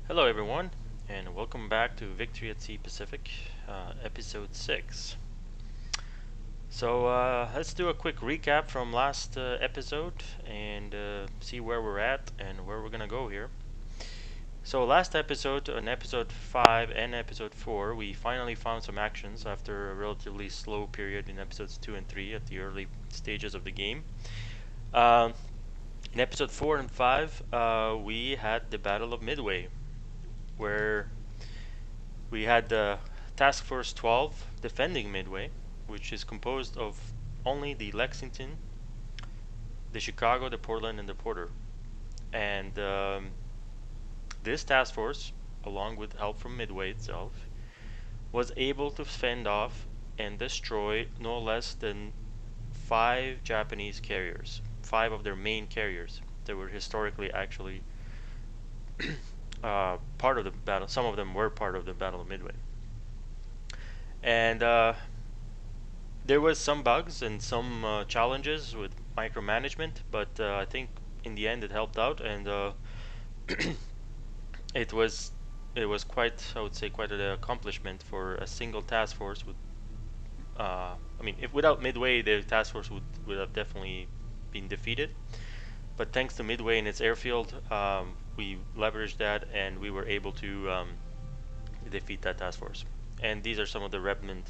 Hello, everyone, and welcome back to Victory at Sea Pacific, episode 6. Let's do a quick recap from last episode and see where we're at and where we're gonna go here. So, last episode, on episode 5 and episode 4, we finally found some actions after a relatively slow period in episodes 2 and 3 at the early stages of the game. Um in episode 4 and 5, we had the Battle of Midway, where we had the Task Force 12 defending Midway, which is composed of only the Lexington, the Chicago, the Portland, and the Porter. And this task force, along with help from Midway itself, was able to fend off and destroy no less than 5 Japanese carriers, 5 of their main carriers that were historically actually part of the battle. Some of them were part of the Battle of Midway. And there was some bugs and some challenges with micromanagement, but I think in the end it helped out, and it was quite, I would say, quite an accomplishment for a single task force. With I mean, if without Midway, the task force would have definitely been defeated. But thanks to Midway and its airfield, we leveraged that, and we were able to defeat that task force. And these are some of the remnant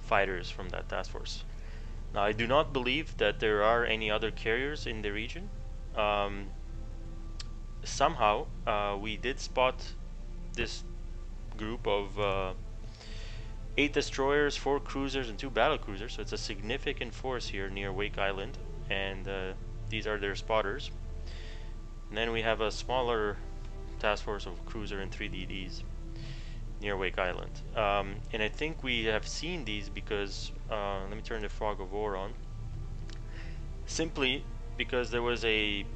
fighters from that task force. Now, I do not believe that there are any other carriers in the region. Somehow, we did spot this group of 8 destroyers, 4 cruisers, and 2 battle cruisers. So it's a significant force here near Wake Island, and these are their spotters. And then we have a smaller task force of cruiser and 3 DDs near Wake Island. And I think we have seen these because, let me turn the fog of war on, simply because there was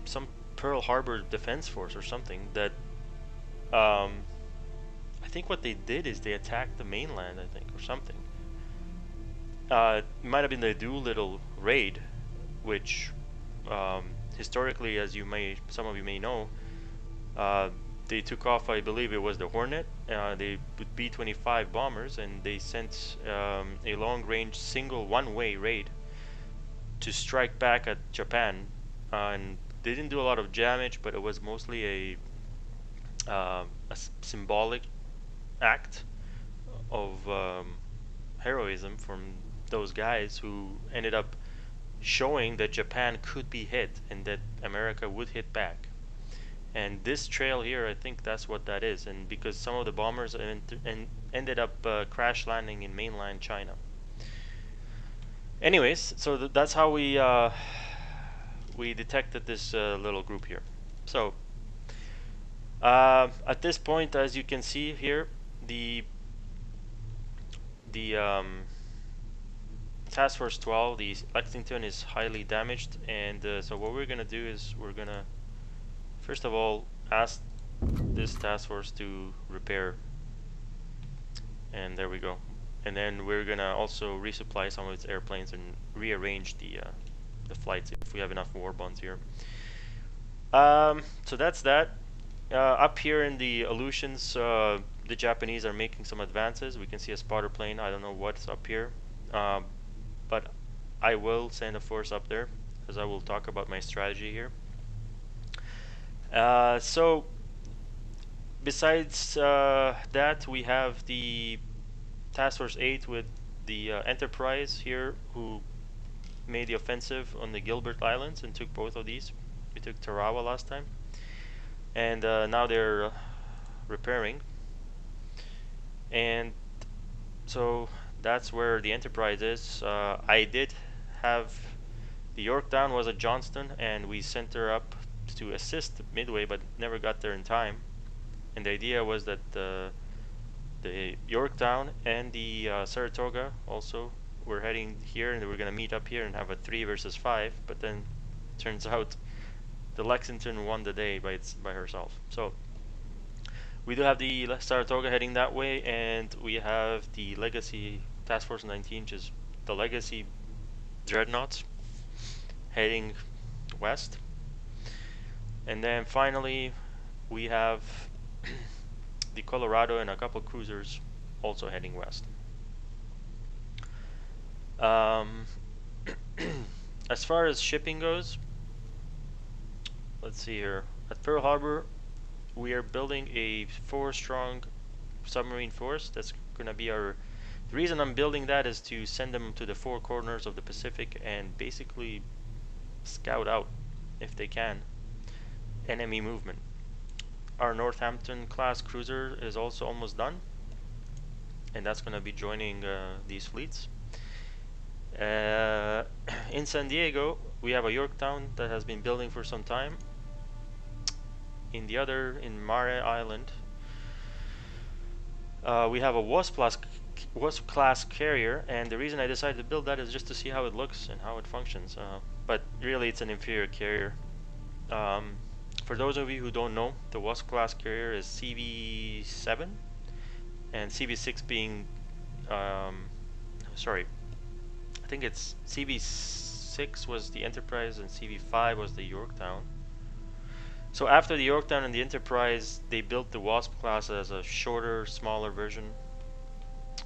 some Pearl Harbor Defense Force or something that, I think what they did is they attacked the mainland, I think, or something. It might have been the Doolittle raid, which historically, as some of you may know, they took off, I believe it was the Hornet, they with B-25 bombers, and they sent a long-range single one-way raid to strike back at Japan, and they didn't do a lot of damage, but it was mostly a symbolic act of heroism from those guys who ended up showing that Japan could be hit and that America would hit back. And this trail here, I think that's what that is. And because some of the bombers ended up crash landing in mainland China. Anyways, so that's how we detected this little group here. So at this point, as you can see here, the Task Force 12, the Lexington, is highly damaged, and so what we're gonna do is we're gonna first of all ask this task force to repair, and there we go. And then we're gonna also resupply some of its airplanes and rearrange the flights if we have enough war bonds here. So that's that. Up here in the Aleutians, the Japanese are making some advances. We can see a spotter plane. I don't know what's up here, but I will send a force up there, as I will talk about my strategy here. So besides that, we have the Task Force 8 with the Enterprise here, who made the offensive on the Gilbert Islands and took both of these. We took Tarawa last time, and now they're repairing. And so that's where the Enterprise is. I did have the Yorktown was at Johnston, and we sent her up to assist Midway, but never got there in time. And the idea was that the Yorktown and the Saratoga also were heading here, and they were going to meet up here and have a 3 versus 5. But then turns out the Lexington won the day by herself. So we do have the Saratoga heading that way, and we have the Legacy Task Force 19, which is the Legacy Dreadnoughts, heading west. And then finally we have the Colorado and a couple cruisers also heading west. Um, as far as shipping goes, let's see here. At Pearl Harbor, we are building a 4-strong submarine force. That's gonna be our. The reason I'm building that is to send them to the 4 corners of the Pacific and basically scout out, if they can, enemy movement. Our Northampton class cruiser is also almost done, and that's gonna be joining these fleets. In San Diego, we have a Yorktown that has been building for some time. In Mare Island, we have a Wasp class carrier, and the reason I decided to build that is just to see how it looks and how it functions. But really, it's an inferior carrier. For those of you who don't know, the Wasp class carrier is CV7, and CV6 being, sorry, I think it's CV6 was the Enterprise and CV5 was the Yorktown. So after the Yorktown and the Enterprise, they built the Wasp class as a shorter, smaller version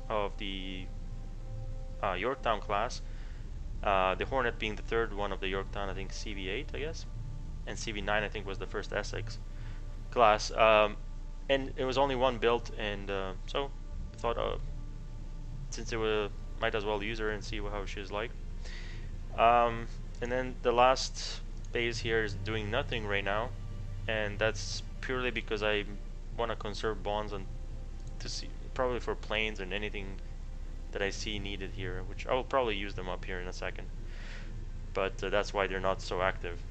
of the Yorktown class. The Hornet being the third one of the Yorktown, I think CV8, I guess, and CV9 I think was the first Essex class. And it was only one built, and so I thought since it was, might as well use her and see how she's like. And then the last base here is doing nothing right now, and that's purely because I want to conserve bonds and to see, probably for planes and anything that I see needed here, which I will probably use them up here in a second, but that's why they're not so active.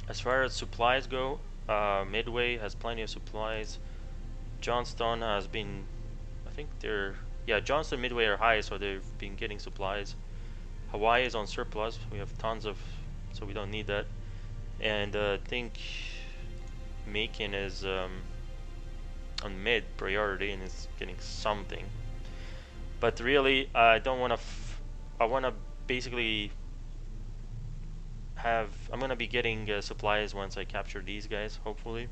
As far as supplies go, Midway has plenty of supplies. Johnston has been, I think Johnston and Midway are high, so they've been getting supplies. Hawaii is on surplus. We have tons of, so we don't need that. And I think Macon is on mid priority and is getting something. But really, I don't want to. I want to basically have. I'm gonna be getting supplies once I capture these guys, hopefully.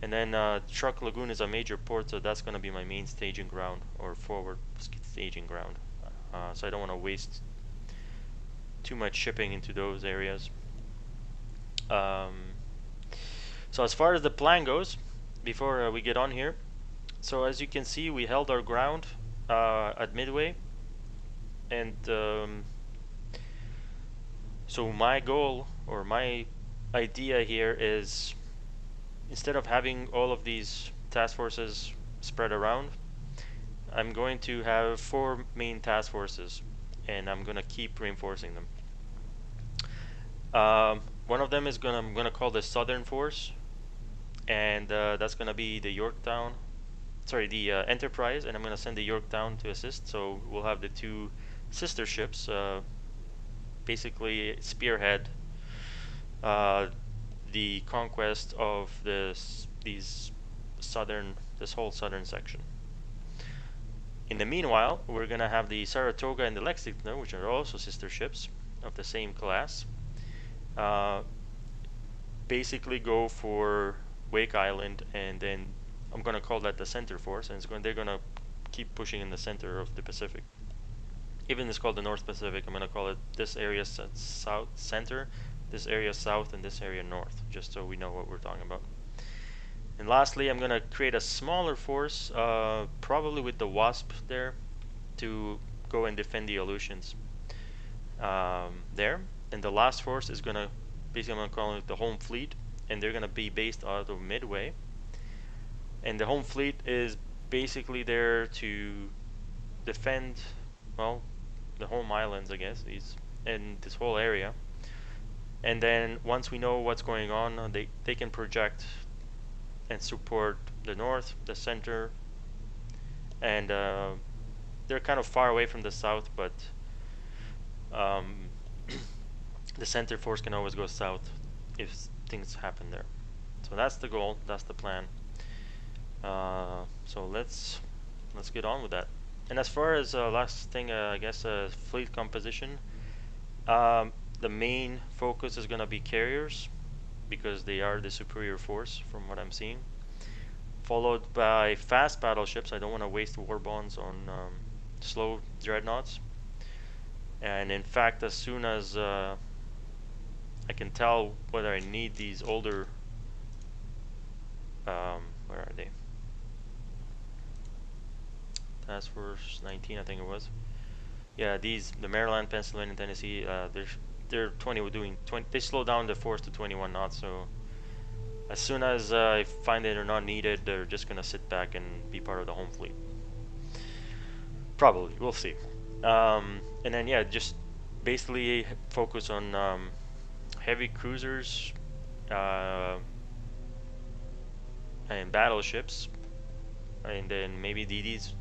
And then Truck Lagoon is a major port, so that's gonna be my main staging ground or forward staging ground. So I don't want to waste too much shipping into those areas. So as far as the plan goes, before we get on here, so as you can see, we held our ground at Midway, and so my goal or my idea here is, instead of having all of these task forces spread around, I'm going to have 4 main task forces, and I'm going to keep reinforcing them. One of them is I'm going to call the Southern Force, and that's going to be the the Enterprise, and I'm going to send the Yorktown to assist. So we'll have the 2 sister ships basically spearhead the conquest of this whole southern section. In the meanwhile, we're going to have the Saratoga and the Lexington, which are also sister ships of the same class, basically go for Wake Island, and then I'm going to call that the center force, and they're going to keep pushing in the center of the Pacific. Even it's called the North Pacific, I'm going to call it this area south center, this area south, and this area north, just so we know what we're talking about. And lastly, I'm going to create a smaller force, probably with the Wasp there, to go and defend the Aleutians there. And the last force is going to, basically I'm going to call it the Home Fleet, and they're going to be based out of Midway. And the Home Fleet is basically there to defend, well, the home islands, I guess, and this whole area. And then once we know what's going on, they can project and support the north, the center, and they're kind of far away from the south, but the center force can always go south if things happen there. So that's the goal, that's the plan. So let's get on with that. And as far as last thing, I guess fleet composition, the main focus is going to be carriers, because they are the superior force from what I'm seeing. Followed by fast battleships. I don't want to waste war bonds on slow dreadnoughts. And in fact, as soon as I can tell whether I need these older, where are they? Task Force 19, I think it was. Yeah, the Maryland, Pennsylvania, Tennessee, they're 20. We're doing 20. They slow down the force to 21 knots. So as soon as I find that they're not needed, they're just gonna sit back and be part of the home fleet. Probably, we'll see. And then yeah, just basically focus on heavy cruisers and battleships, and then maybe DDs.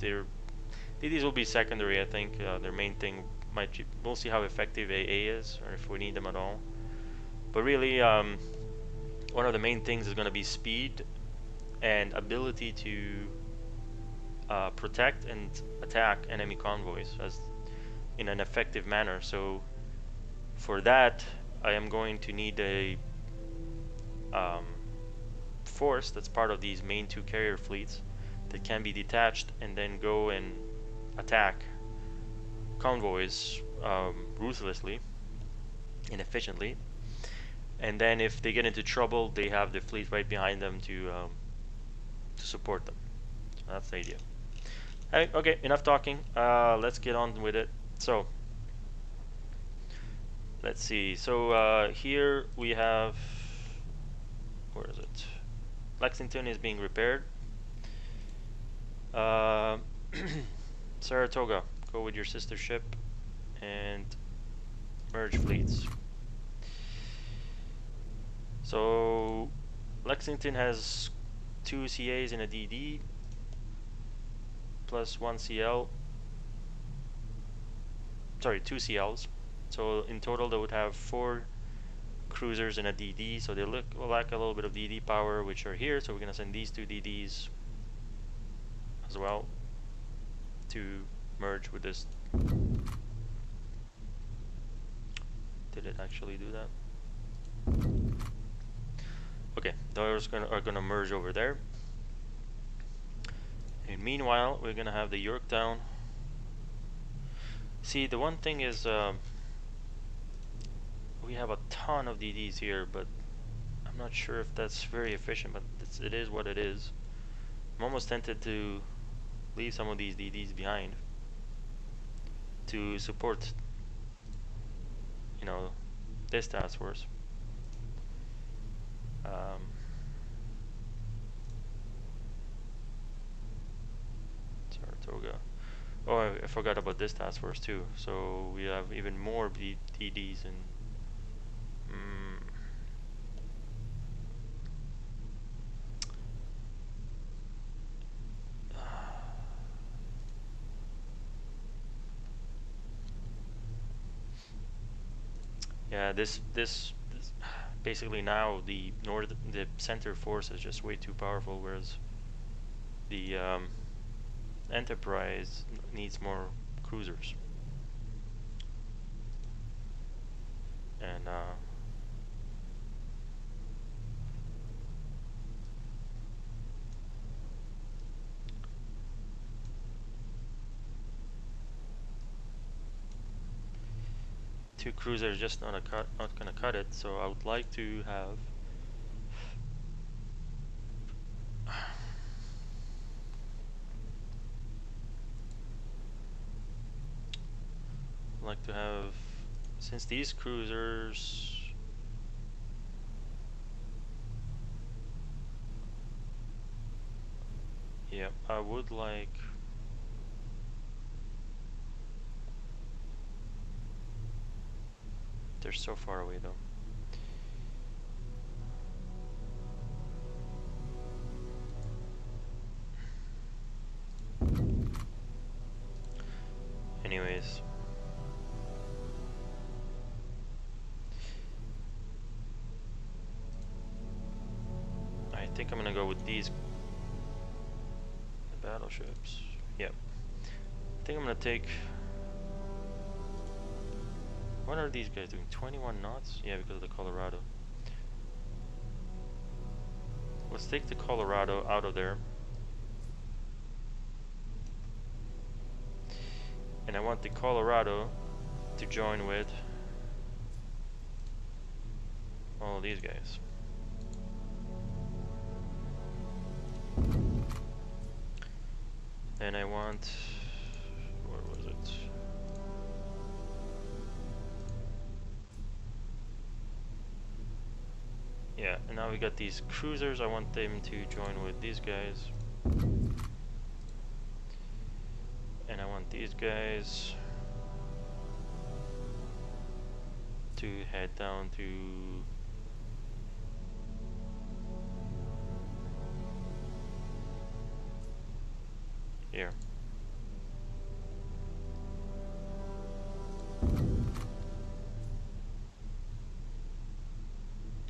DDs will be secondary, I think. Their main thing we'll see how effective AA is, or if we need them at all. But really, one of the main things is going to be speed and ability to protect and attack enemy convoys as in an effective manner. So for that, I am going to need a force that's part of these main two carrier fleets that can be detached and then go and attack convoys ruthlessly and efficiently. And then if they get into trouble, they have the fleet right behind them to support them. So that's the idea. Okay, enough talking. Let's get on with it. So let's see. So here we have, where is it? Lexington is being repaired. Saratoga, go with your sister ship and merge fleets. So Lexington has 2 CAs and a DD plus 1 CL. Sorry, 2 CLs. So in total they would have 4 cruisers and a DD. So they lack a little bit of DD power, which are here. So we're gonna send these 2 DDs as well to merge with this. Did it actually do that? Okay, those are gonna merge over there. And meanwhile, we're gonna have the Yorktown. See, the one thing is, we have a ton of DDs here, but I'm not sure if that's very efficient. But it is what it is. I'm almost tempted to leave some of these DDs behind to support, you know, this task force. Saratoga. Oh, I forgot about this task force too. So we have even more DDs and. Yeah, this basically now the center force is just way too powerful, whereas the Enterprise needs more cruisers. And two cruisers just not gonna cut it. So I would like to have since these cruisers yeah, I would like they're so far away though. Anyways, I think I'm gonna go with these battleships. Yep. I think I'm gonna take. What are these guys doing? 21 knots? Yeah, because of the Colorado. let's take the Colorado out of there. And I want the Colorado to join with all of these guys. And I want, where was it? Yeah, and now we got these cruisers. I want them to join with these guys. And I want these guys to head down to here.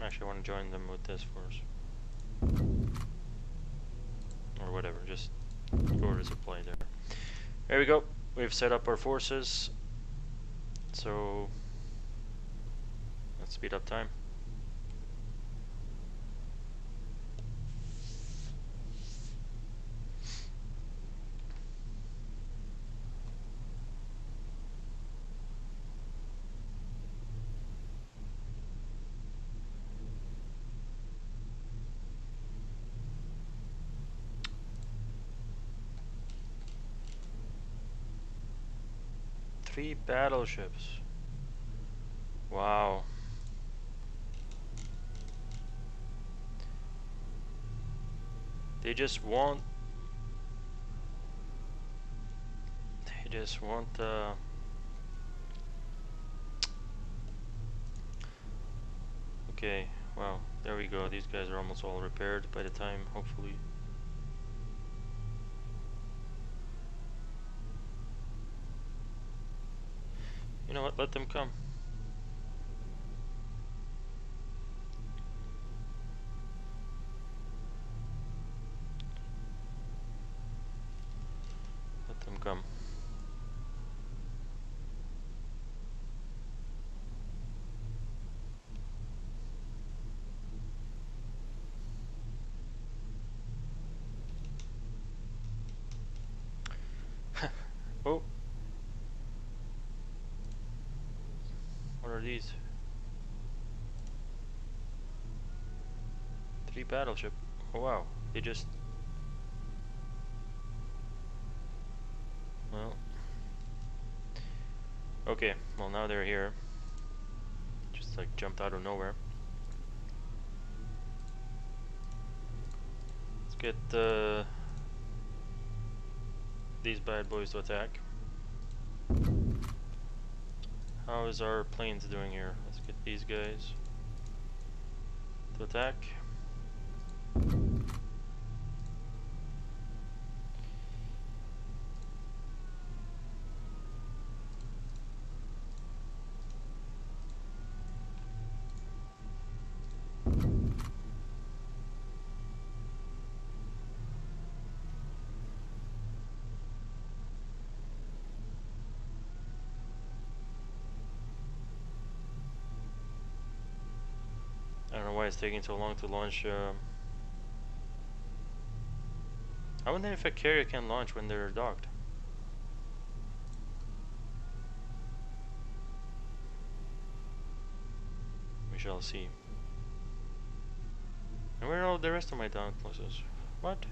Actually, I want to join them with this force. Or whatever, just go over to supply there. There we go. We've set up our forces. So let's speed up time. Three battleships. Wow. They just want okay, well, there we go. These guys are almost all repaired by the time, hopefully. You know what, let them come. Let them come. Oh. What are these? 3 battleship. Oh wow, they just... Well... Okay, well now they're here. Just like jumped out of nowhere. Let's get these bad boys to attack. How is our planes doing here? Let's get these guys to attack. I don't know why it's taking so long to launch. I wonder if a carrier can launch when they're docked. We shall see. And where are all the rest of my dauntlesses? What?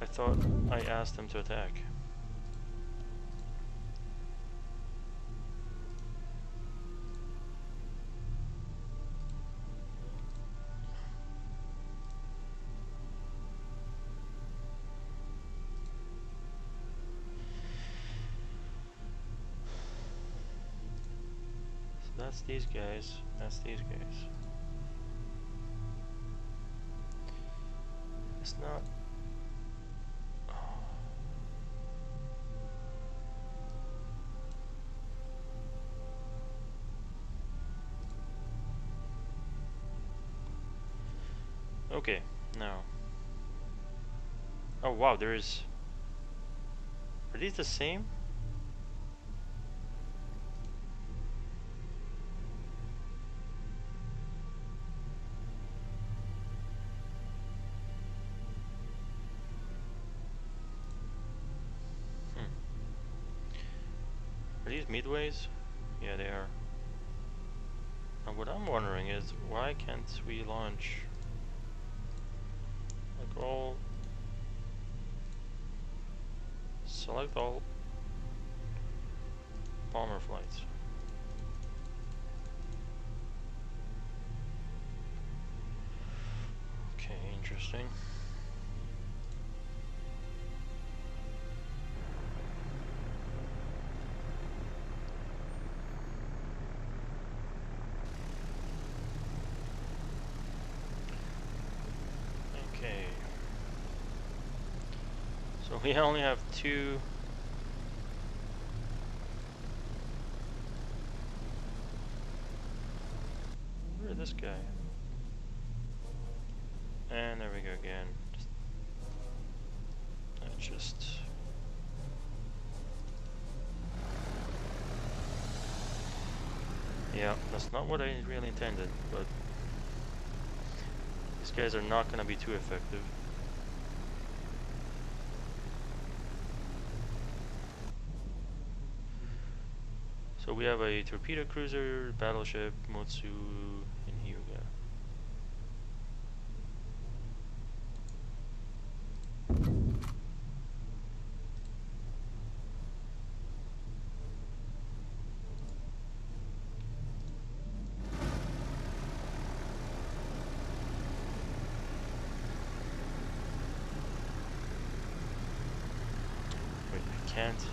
I thought I asked them to attack. That's these guys. That's these guys. It's not. Okay, now. Oh wow, there is. Are these the same? Are these Midways? Yeah, they are. Now what I'm wondering is, why can't we launch like all... Select all bomber flights. Okay, interesting. Okay. So we only have two. Where is this guy? And there we go again. Just yeah, that's not what I really intended, but these guys are not gonna be too effective. So we have a torpedo cruiser, battleship, Motsu, and Hyuga. Wait, I can't.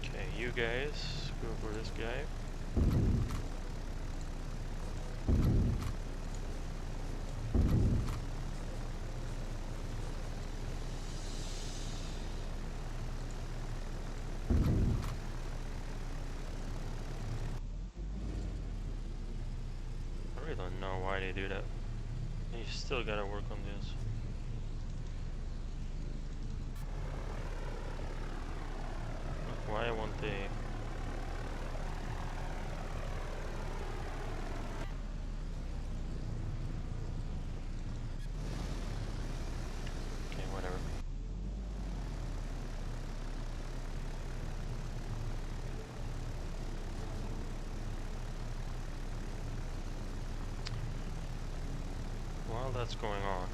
Okay, you guys go for this guy. I really don't know why they do that. You still gotta work on this. Why won't they? Okay, whatever. While that's going on,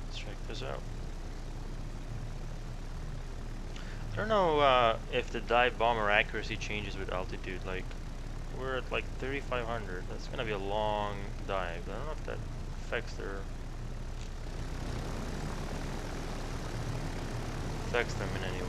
let's check this out. I don't know if the dive bomber accuracy changes with altitude. Like, we're at like 3,500. That's gonna be a long dive. I don't know if that affects them in any way.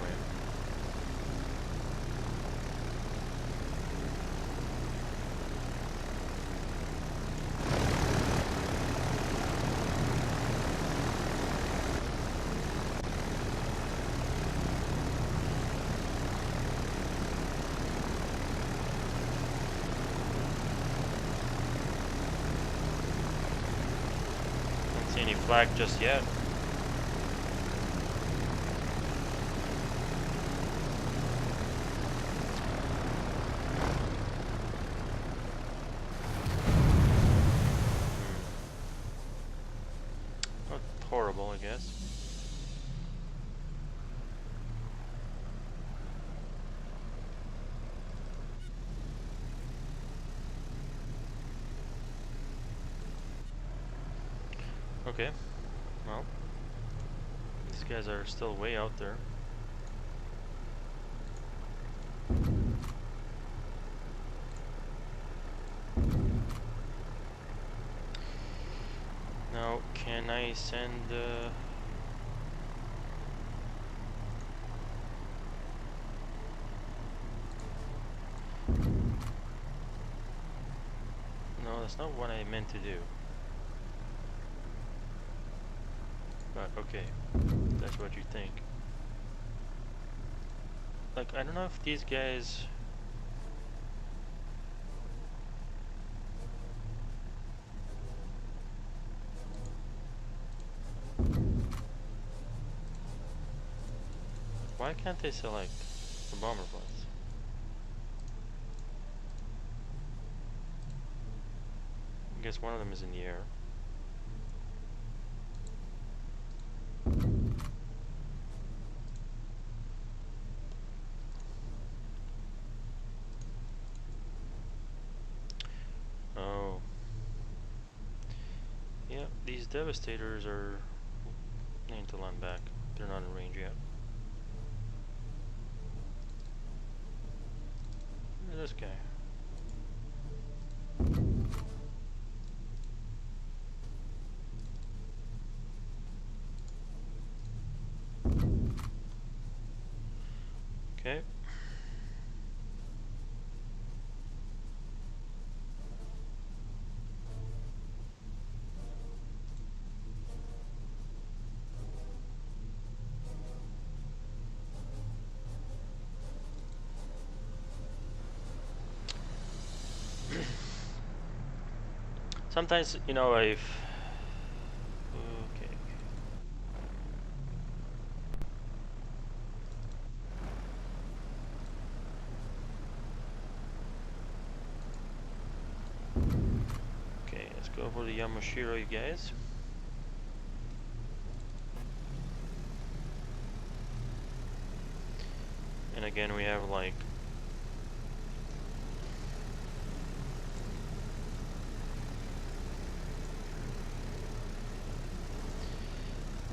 Don't see any flag just yet. Not horrible, I guess. Okay, well, these guys are still way out there. Now, can I send no, that's not what I meant to do. But okay, that's what you think. Like, I don't know if these guys... Why can't they select the bomber pods? I guess one of them is in the air. Oh. Yeah, these Devastators are... They need to land back. They're not in range yet. Look at this guy. Okay. Sometimes, you know, I've... Okay. Okay, let's go for the Yamashiro, you guys. And again, we have like...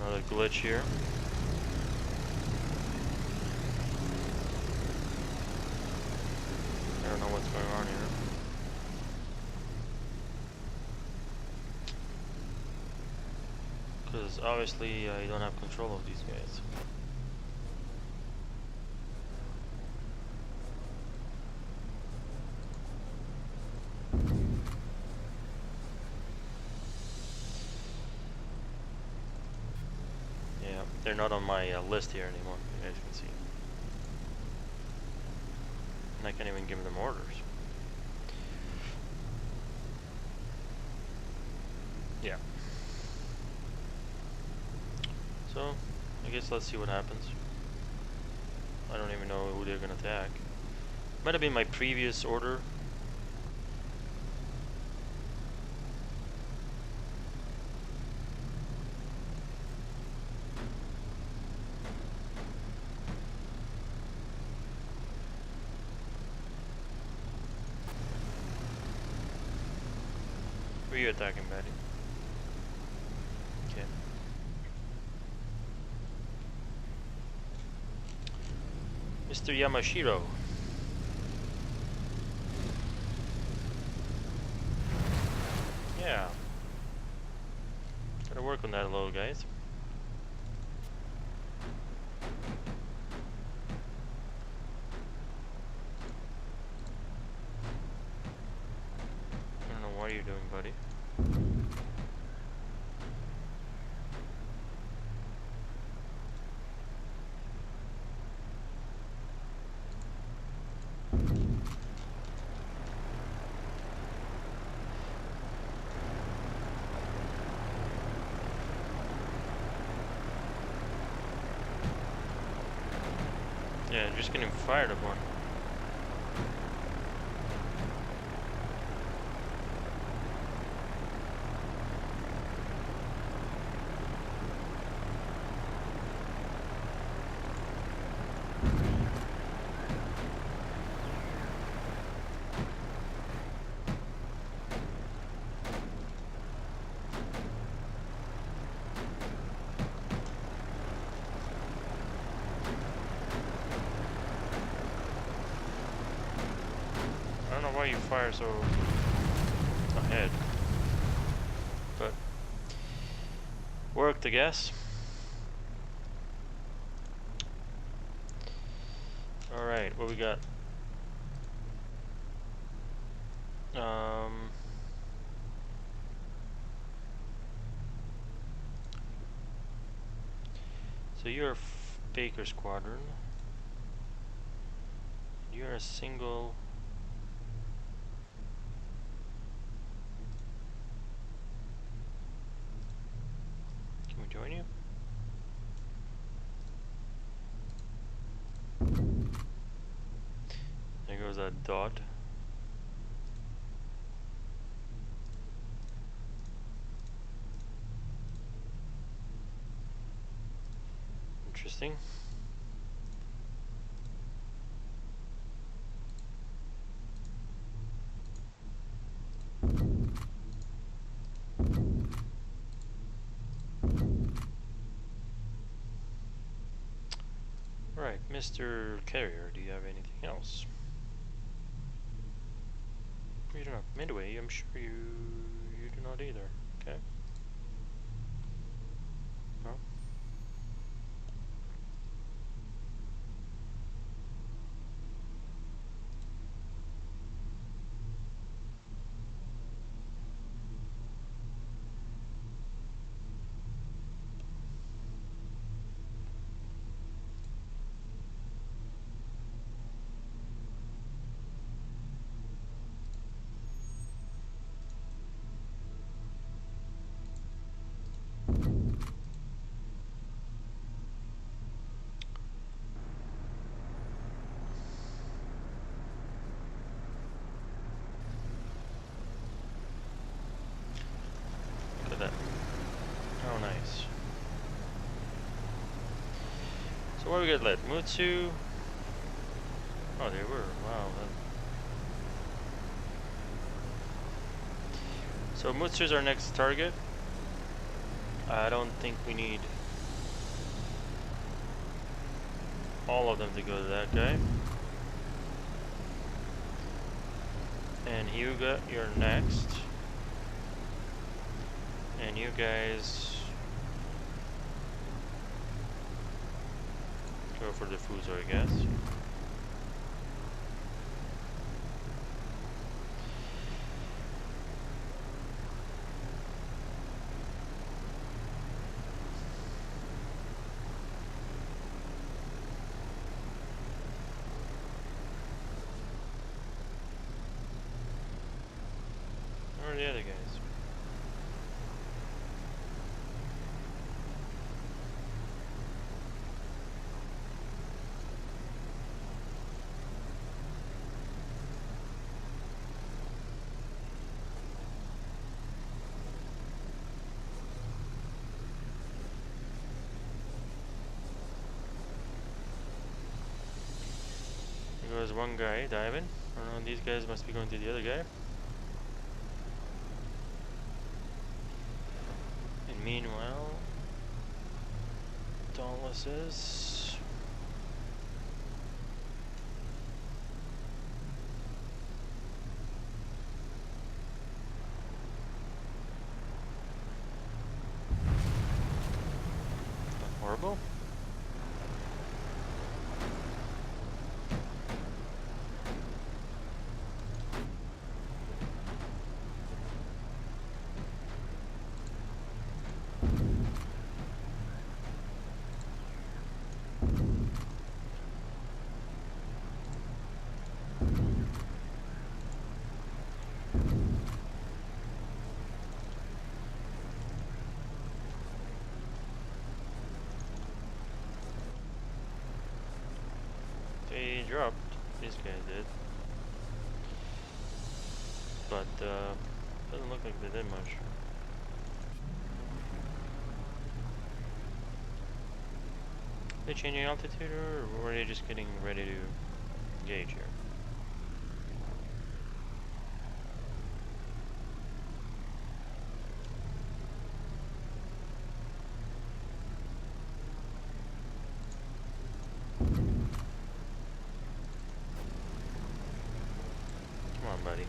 Another glitch here. I don't know what's going on here. Because obviously I don't have control of these guys. Yeah, they're not on my list here anymore, you guys can see. And I can't even give them orders. Yeah. So, I guess let's see what happens. I don't even know who they're gonna attack. Might have been my previous order. Who are you attacking, Betty? Okay. Mr. Yamashiro. Yeah. Gotta work on that a little, guys. I don't know what you're doing, buddy. Yeah, just getting fired upon. I don't know why you fire so ahead, but worked, I guess. All right, what we got? So you're Baker Squadron. You're a single. Can we join you? There goes that dot. Interesting. Right, Mr. Carrier, do you have anything else? You do not. Midway, I'm sure you do not either. Okay. No. Look at that. Oh, nice. So what do we got left? Mutsu. Oh, they were. Wow. So Mutsu's our next target. I don't think we need all of them to go to that guy. And Hyuga, you're next. And you guys go for the Fuzo, I guess. Where are the other guys? There was one guy diving. I don't know, these guys must be going to the other guy. And meanwhile, Dauntless is horrible. They dropped. These guys did. But doesn't look like they did much. They changing altitude, or were they just getting ready to engage here? Come on, buddy.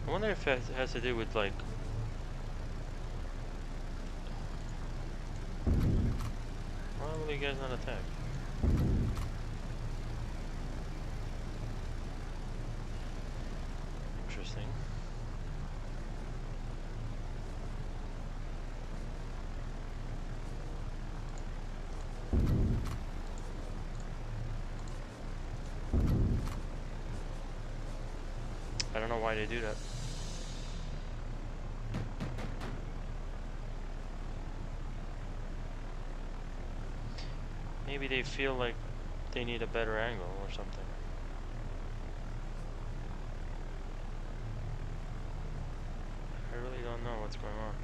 I wonder if it has to do with, like, why will you guys not attack? Interesting. know why they do that. Maybe they feel like they need a better angle or something. I really don't know what's going on.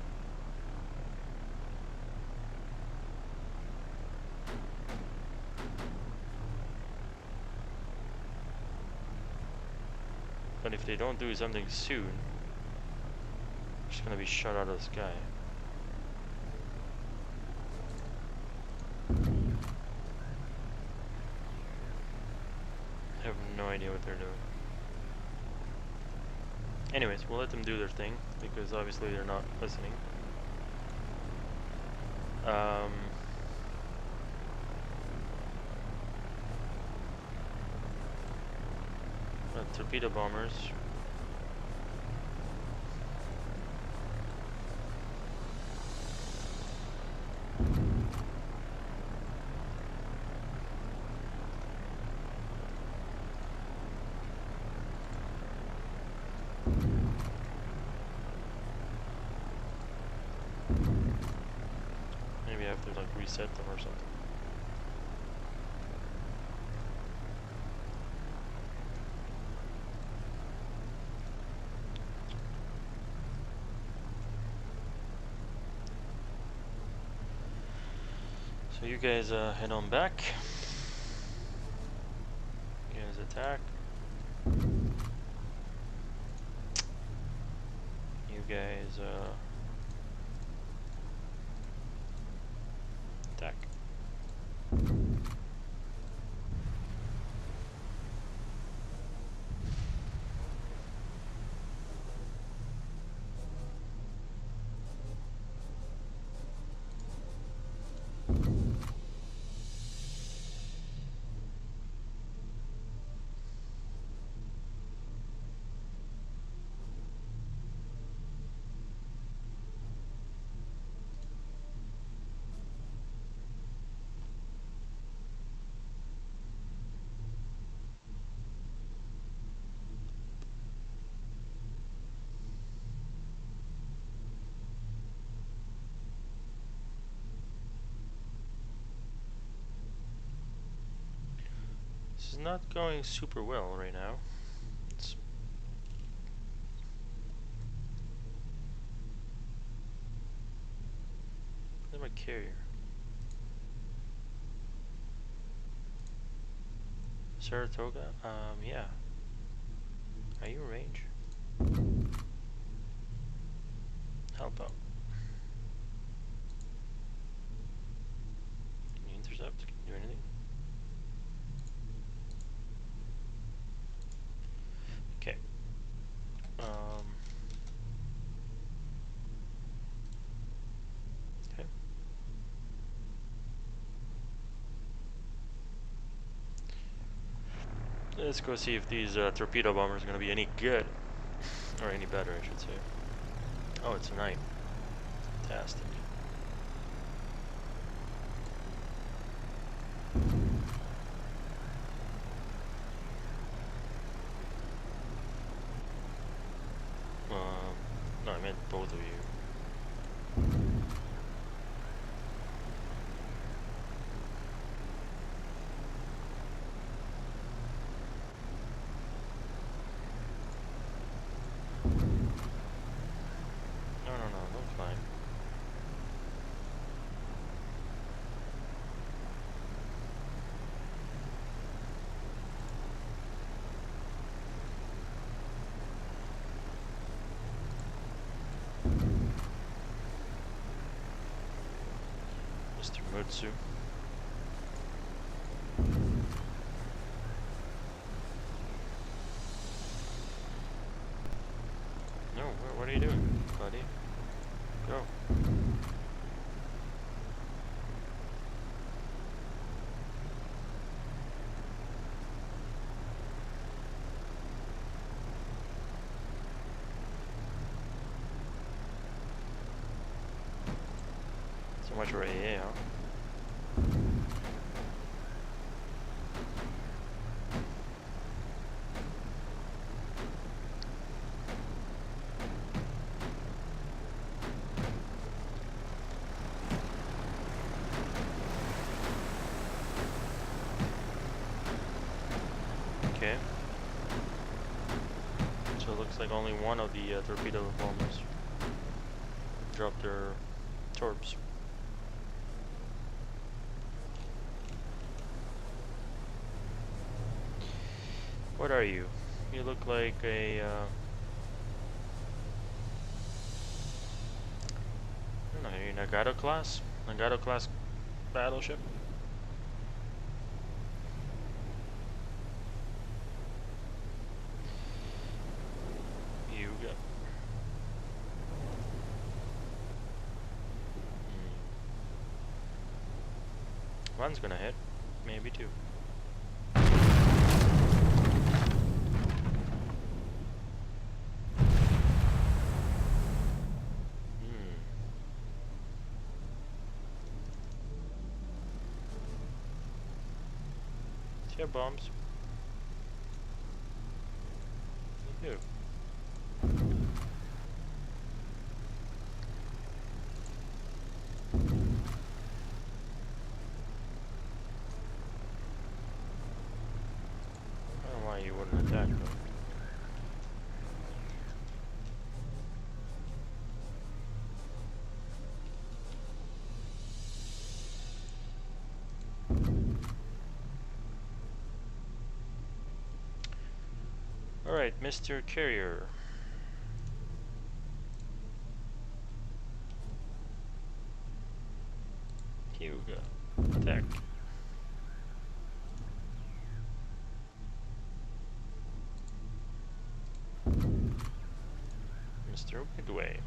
But if they don't do something soon, they're just gonna be shot out of the sky. I have no idea what they're doing. Anyways, we'll let them do their thing, because obviously they're not listening. Torpedo bombers. Maybe I have to like reset them or something. So you guys head on back. You guys attack. You guys attack. This is not going super well right now. It's where's my carrier? Saratoga? Yeah. Are you in range? Help out. Can you intercept? Can you do anything? Okay. Okay. Let's go see if these torpedo bombers are going to be any good. Or any better, I should say. Oh, it's night. Fantastic. No, I meant both of you. No, don't fly. Mr. Mutsu. No, what are you doing, buddy? Go. So much for AA, huh? Okay. So it looks like only one of the torpedo bombers dropped their torps. What are you? You look like a I don't know, are you Nagato class? Nagato class battleship? You go. One's gonna hit, maybe two. Do you have bombs? You do. I don't know why you wouldn't attack though. Alright, Mr. Carrier. Hugo. Attack. Mr. Midway.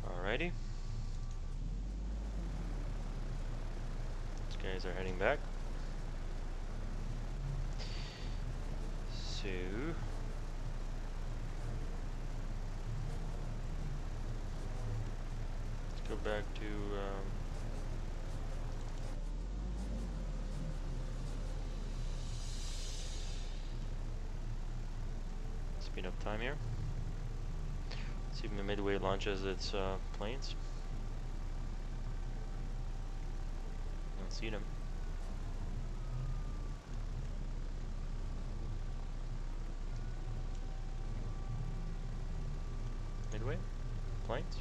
Alrighty. These guys are heading back. So let's go back to speed up time here. See if the Midway launches its planes. I don't see them. Midway? Planes?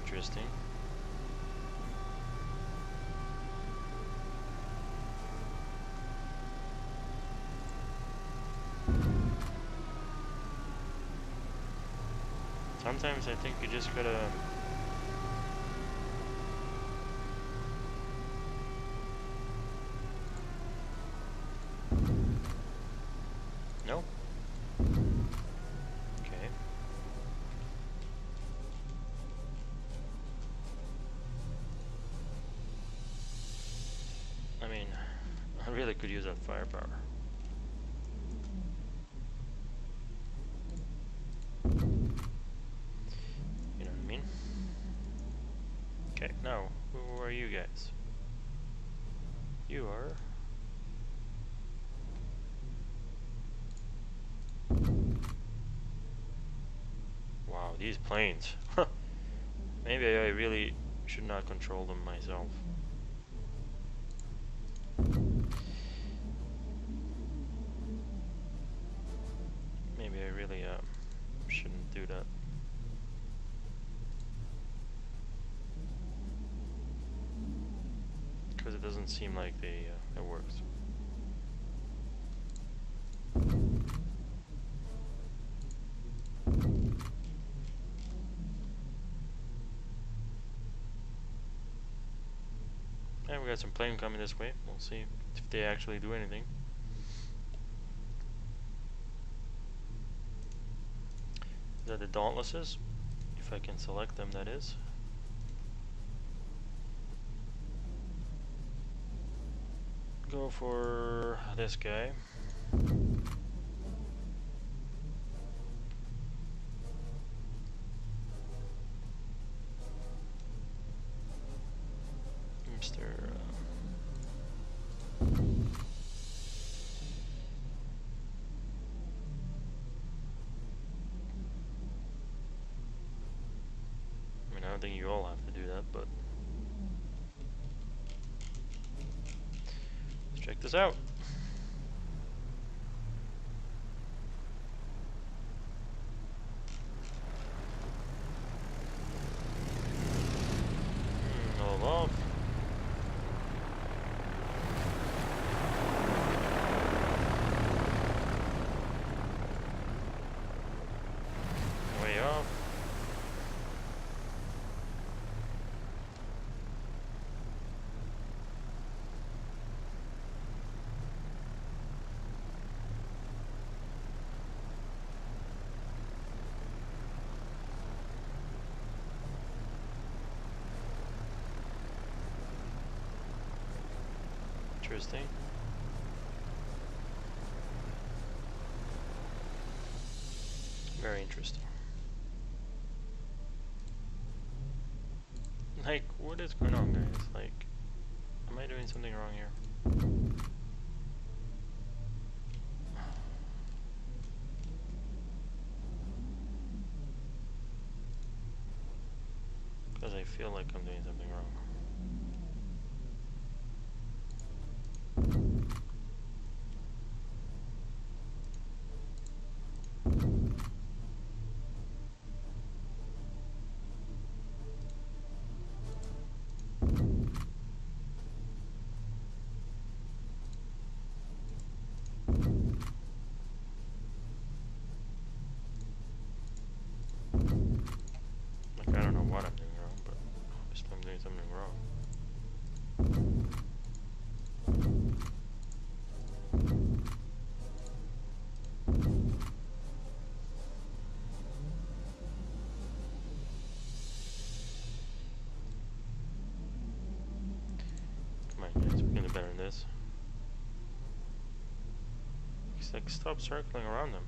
Interesting. Sometimes I think you just gotta no? Okay. I mean, I really could use that firepower. Okay, now, who are you guys? You are... Wow, these planes. Maybe I really should not control them myself. Maybe I really shouldn't do that. Because it doesn't seem like it works. And we got some plane coming this way. We'll see if they actually do anything. Is that the Dauntlesses? If I can select them, that is. Go for this guy. think you all have to do that, but let's check this out. All off. Way off. Interesting. Very interesting. Like, what is going on, guys? Like, am I doing something wrong here? Because I feel like I'm doing something wrong. Like, I don't know what I'm doing wrong, but obviously I'm doing something wrong. Come on, guys, we can do better than this. It's like, stop circling around them.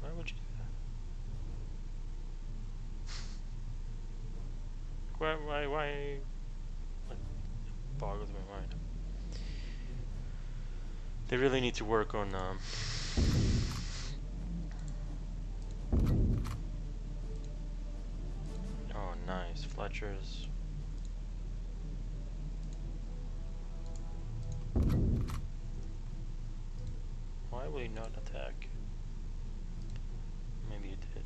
Why would you do that? Why? Like, it boggles my mind. They really need to work on, oh, nice. Fletcher's. Why will he not attack? Maybe he did.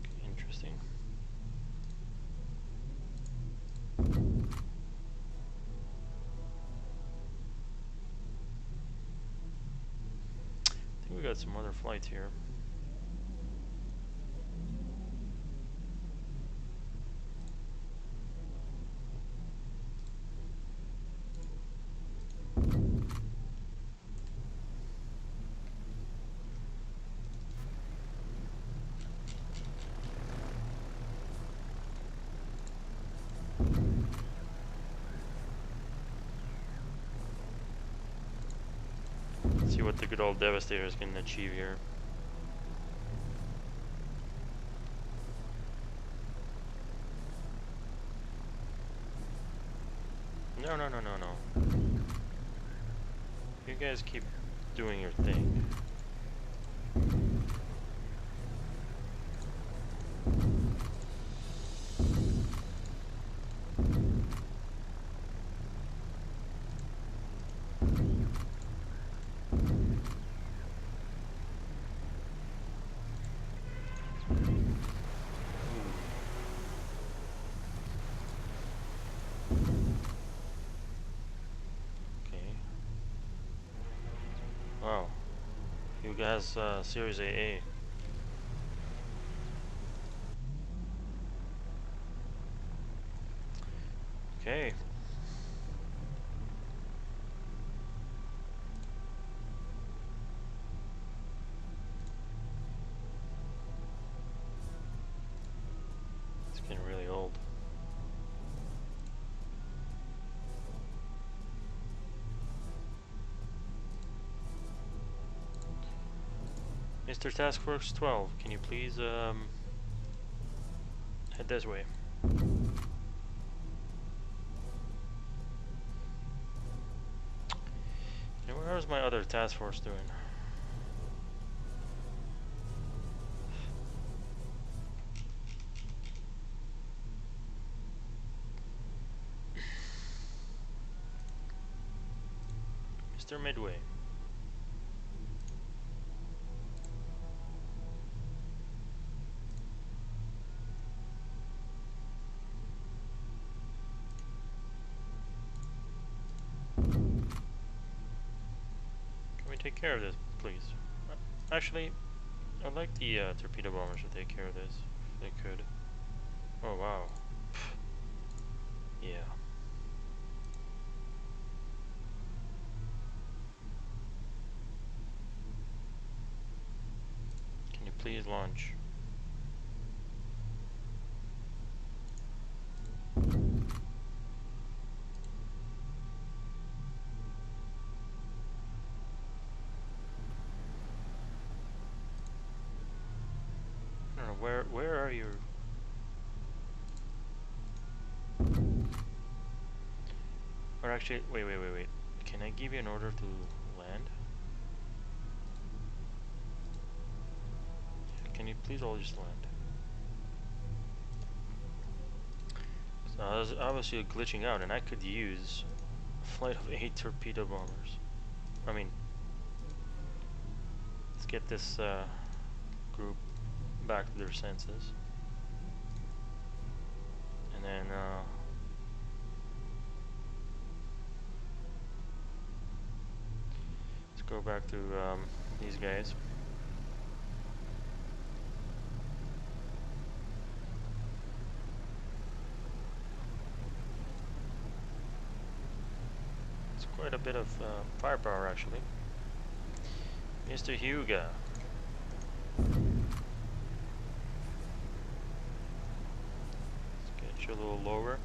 Okay, interesting. I think we got some other flights here. See what the good old Devastators can achieve here. No, no, no, no, no. You guys keep doing your thing. Wow. You guys, Series AA. Okay. It's getting really old. Mr. Task Force 12, can you please head this way? How's my other task force doing? Mr. Midway. Can we take care of this, please? Actually, I'd like the torpedo bombers to take care of this, if they could. Oh wow. Yeah. Can you please launch? I don't know, where are you? Or actually, wait. Can I give you an order to land? Can you please all just land? So I was obviously glitching out, and I could use a flight of 8 torpedo bombers. I mean, let's get this group back to their senses. And then let's go back to these guys. It's quite a bit of firepower actually. Mr. Huga. Let's get you a little lower.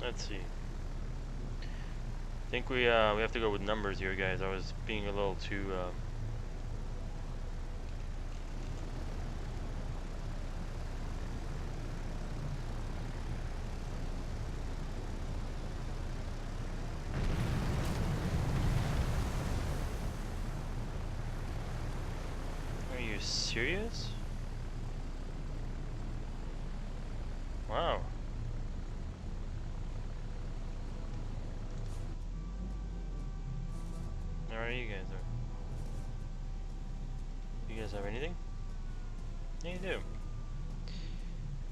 Let's see. I think we have to go with numbers here, guys. I was being a little too Are you serious? Wow. Alright, you guys are. You guys have anything? Yeah, you do.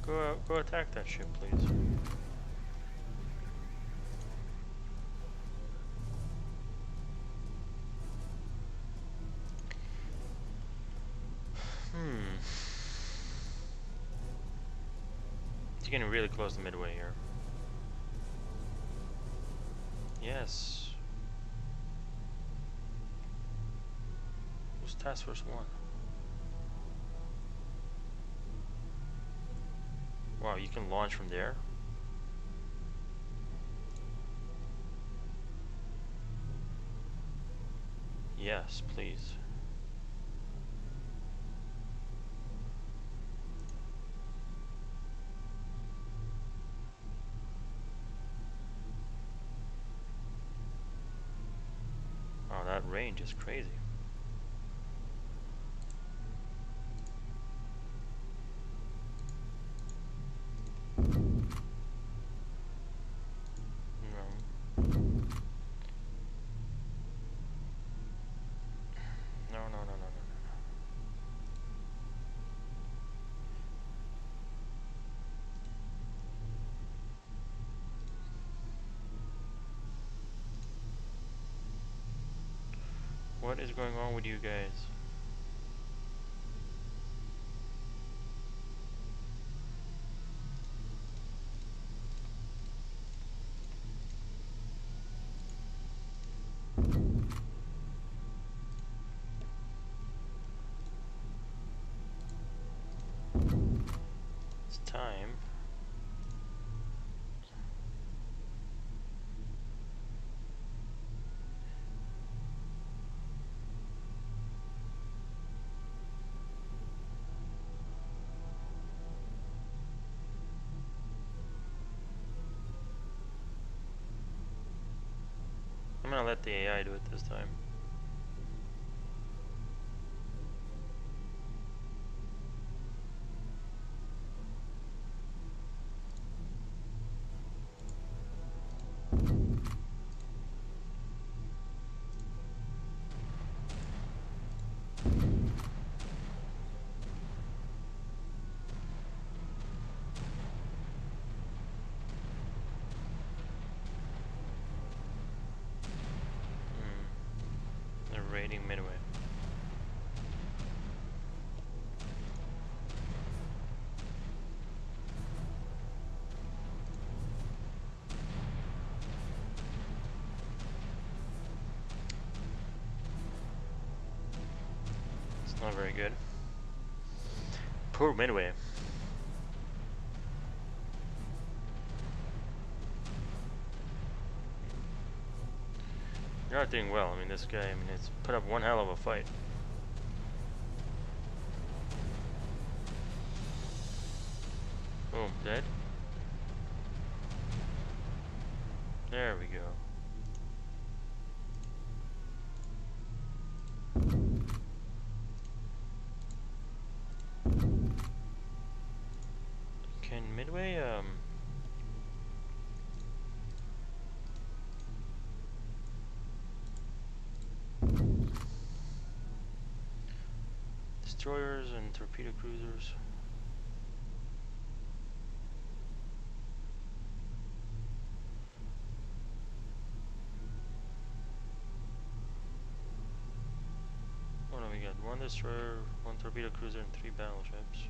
Go attack that ship, please. It's getting really close to Midway here. Yes. Who's Task Force 1? Wow, you can launch from there? Yes, please. Oh, that range is crazy. No. What is going on with you guys? time. I'm gonna let the AI do it this time. They're raiding Midway. It's not very good. Poor Midway. You're not doing well. I mean, this guy, it's put up one hell of a fight. Boom, dead. There we go. Can Midway, destroyers and torpedo cruisers. Oh no, we got one destroyer, one torpedo cruiser, and 3 battleships.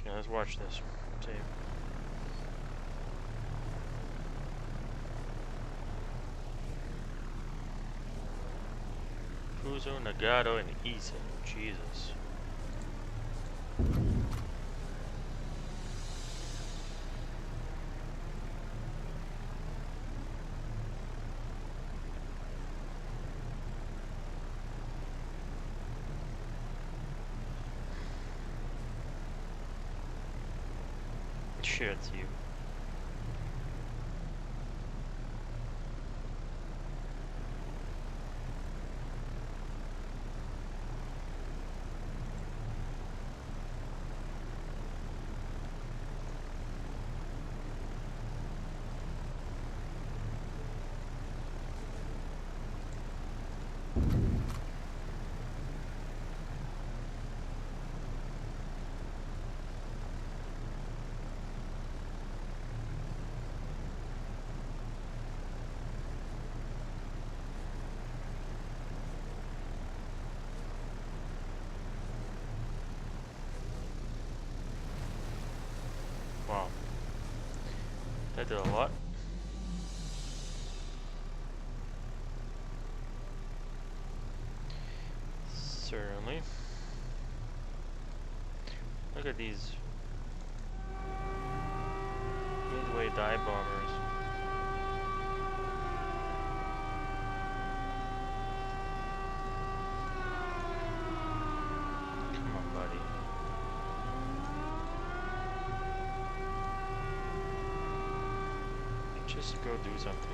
Okay, let's watch this. Save. Cruzo, Nagato, and Isa. Jesus. Sure, it's you. Wow. That did a lot. Certainly. Look at these Midway dive bombers. Come on, buddy. Just go do something.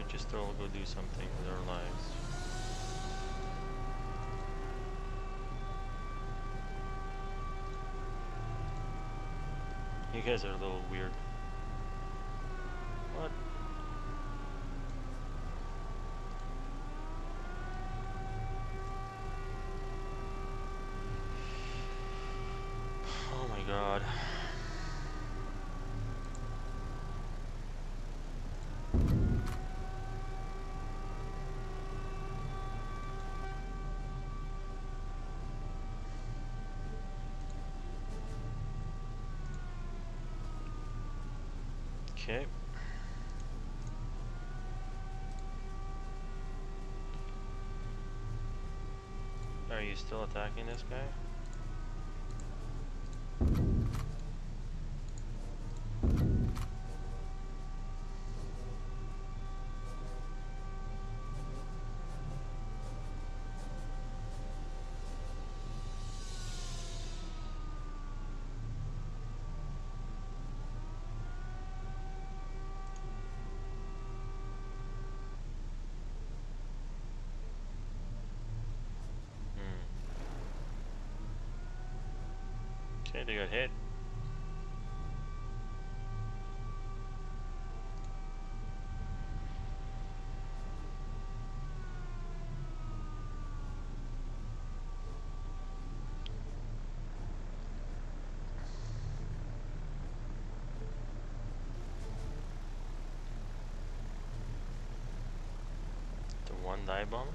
just all go do something with our lives. You guys are a little weird. What? Oh my god. Okay. Are you still attacking this guy? Okay, they got hit. The one dive bomber?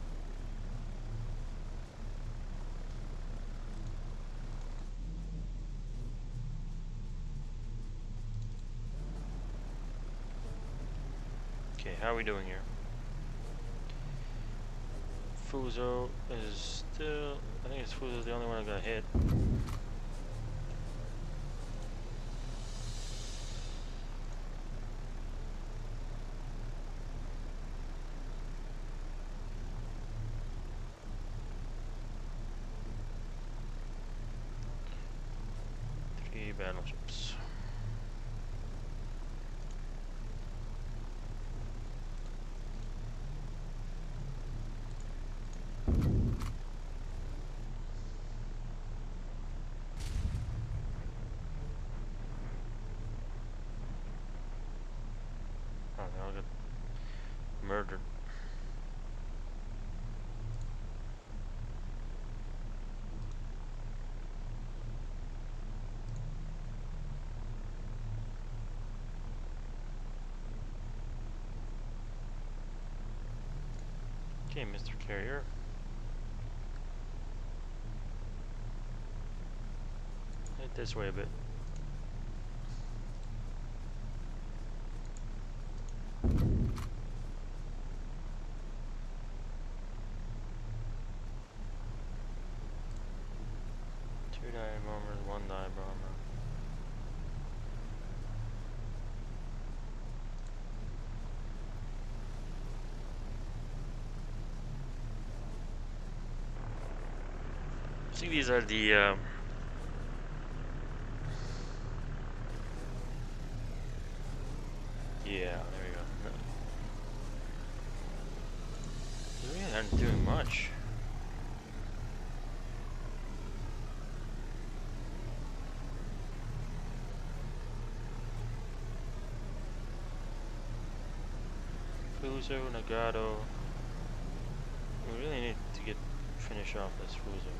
Okay, how are we doing here? Fuzo is still... I think it's Fuzo's the only one that got hit. Three battleships. Oh, they all got murdered. Okay, Mr. Carrier. Head this way a bit. Two dive bombers, one dive bomber. I think these are the yeah, there we go. No. They really aren't doing much. Fuzo, Nagato. We really need to finish off this Fuzo.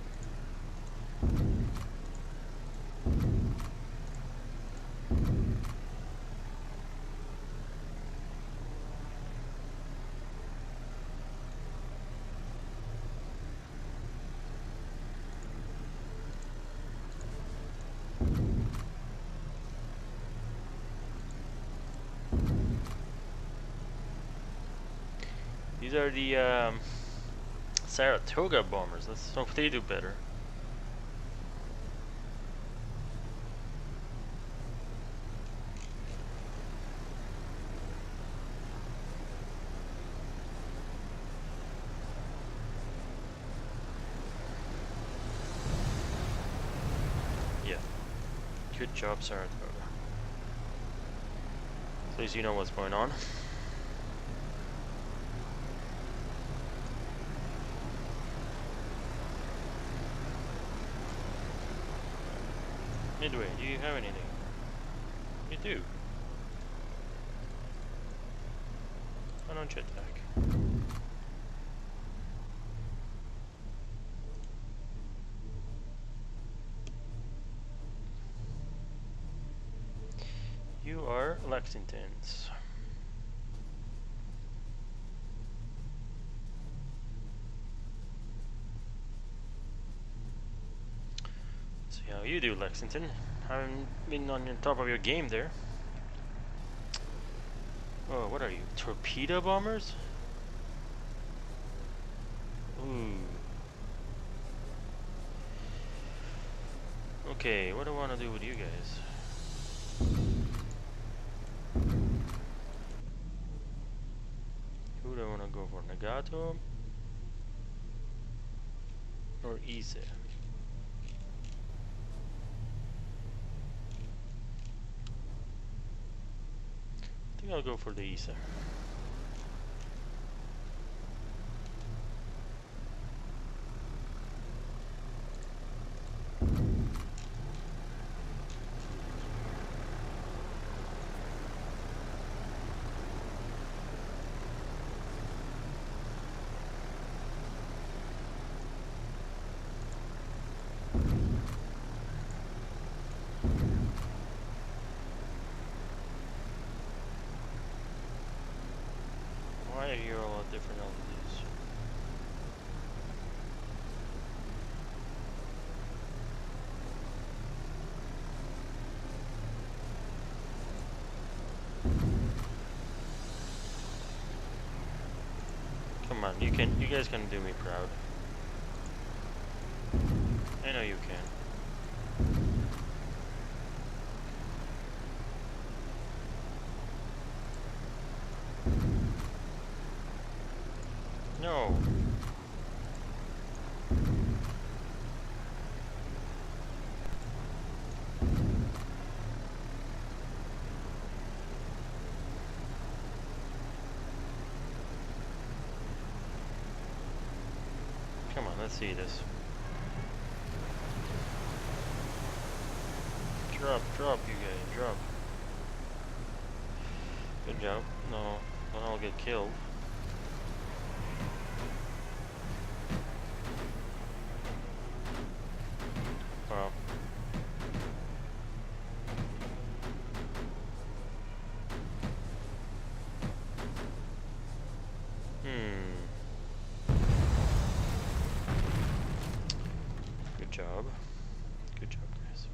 These are the Saratoga bombers. Let's hope they do better. Yeah. Good job, Saratoga. At least you know what's going on. Midway, do you have anything? You do. Why don't you attack? You are Lexingtons. Let's see how you do, Lexington. Haven't been on the top of your game there. Oh, what are you? Torpedo bombers? Ooh. Okay, what do I want to do with you guys? Who do I want to go for? Nagato? Or Ise? I think I'll go for the Ise. Why are you all different on these? Come on, you guys can do me proud. I know you can. No. Come on, let's see this. Drop, you guys, drop. Good job. No, then I'll get killed. Wow. Good job. Good job, guys.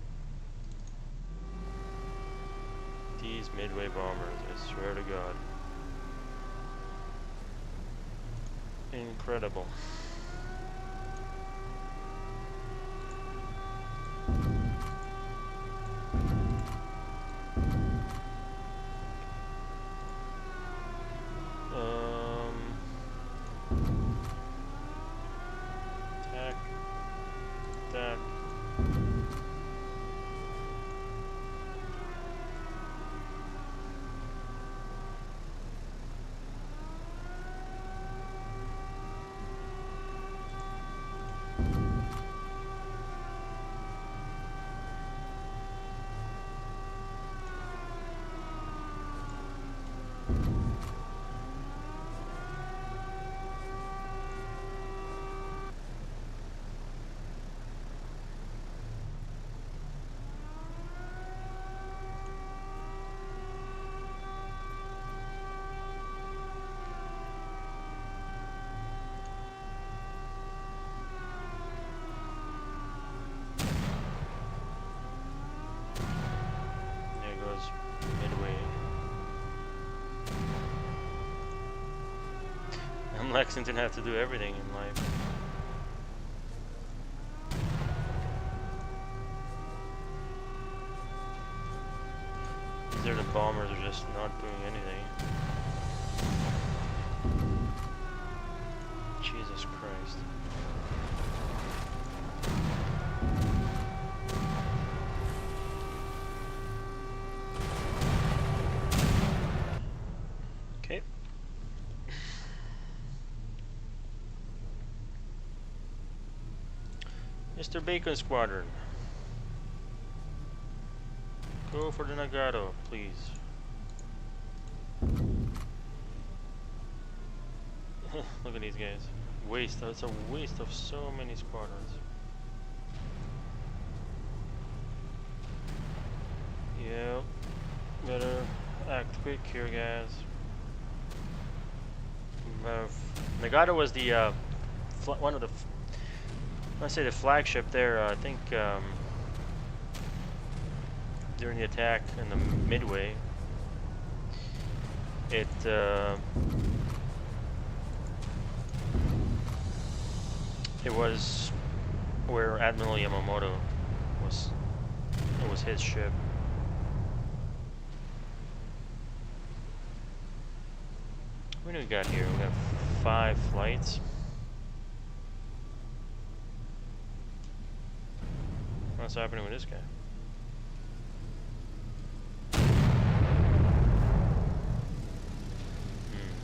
These Midway bombers, I swear to God. Incredible. Attack. Midway. And Lexington have to do everything in life. These are the bombers are just not doing anything. Jesus Christ. Okay. Mr. Bacon Squadron. Go for the Nagato, please. Look at these guys. Waste. That's a waste of so many squadrons. Yeah. Better act quick here, guys. Nagato was the one of the. Let's say the flagship there. I think during the attack in the Midway, it was where Admiral Yamamoto was. It was his ship. What do we got here? We got 5 flights. What's happening with this guy?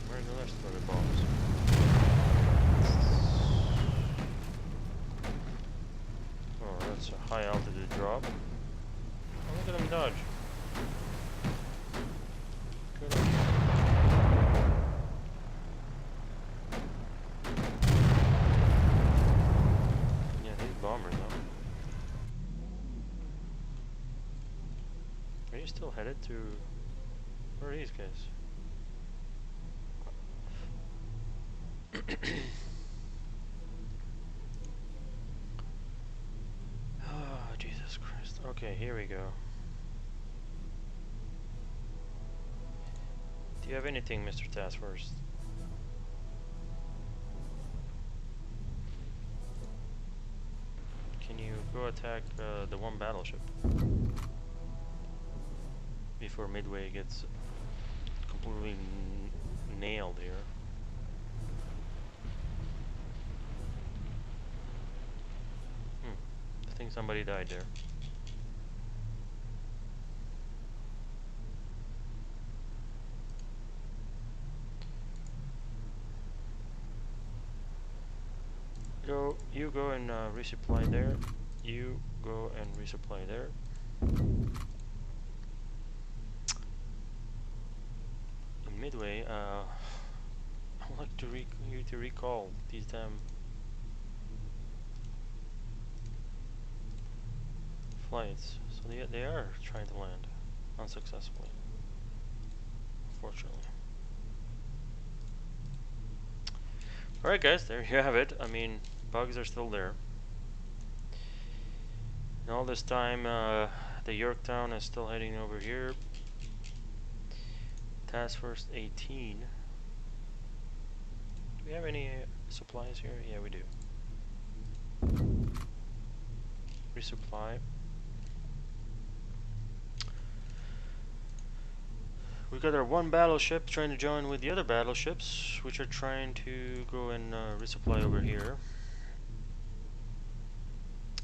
Where's the rest of the bombs? Oh, that's a high altitude drop. Oh, look at him dodge. Good on you. Yeah, these bombers, huh? Are you still headed to... Where are these guys? Oh, Jesus Christ. Okay, here we go. Do you have anything, Mr. Task Force? Can you go attack the one battleship before Midway gets completely nailed here? I think somebody died there. You go and resupply there. You go and resupply there. In Midway, I would like to you to recall these damn flights. So they are trying to land unsuccessfully, unfortunately. Alright guys, there you have it. I mean, bugs are still there. And all this time, the Yorktown is still heading over here. Task Force 18. Do we have any supplies here? Yeah, we do. Resupply. We got our one battleship trying to join with the other battleships, which are trying to go and resupply over here.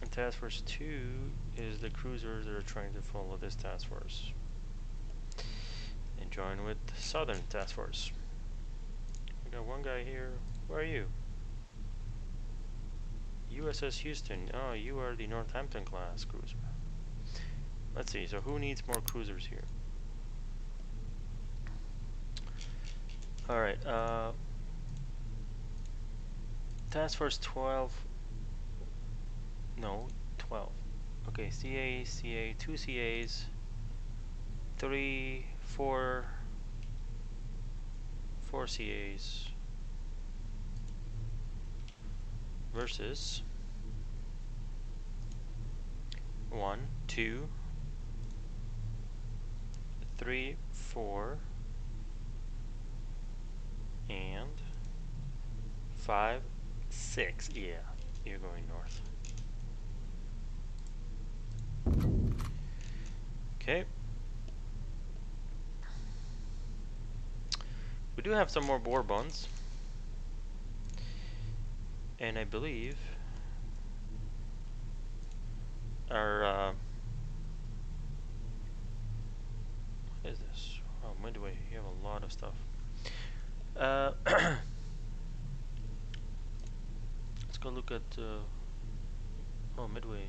And Task Force 2 is the cruisers that are trying to follow this task force and join with Southern Task Force. We got one guy here. Where are you? USS Houston. Oh, you are the Northampton class cruiser. Let's see. So who needs more cruisers here? Alright, Task Force 12, no, 12. Okay, CA, 2 CAs, 3, 4 CAs versus 1, 2, 3, 4, and 5, 6. Yeah, you're going north. Okay. We do have some more Bourbons. And I believe our what is this? Oh, Midway, you have a lot of stuff. Let's go look at oh, Midway.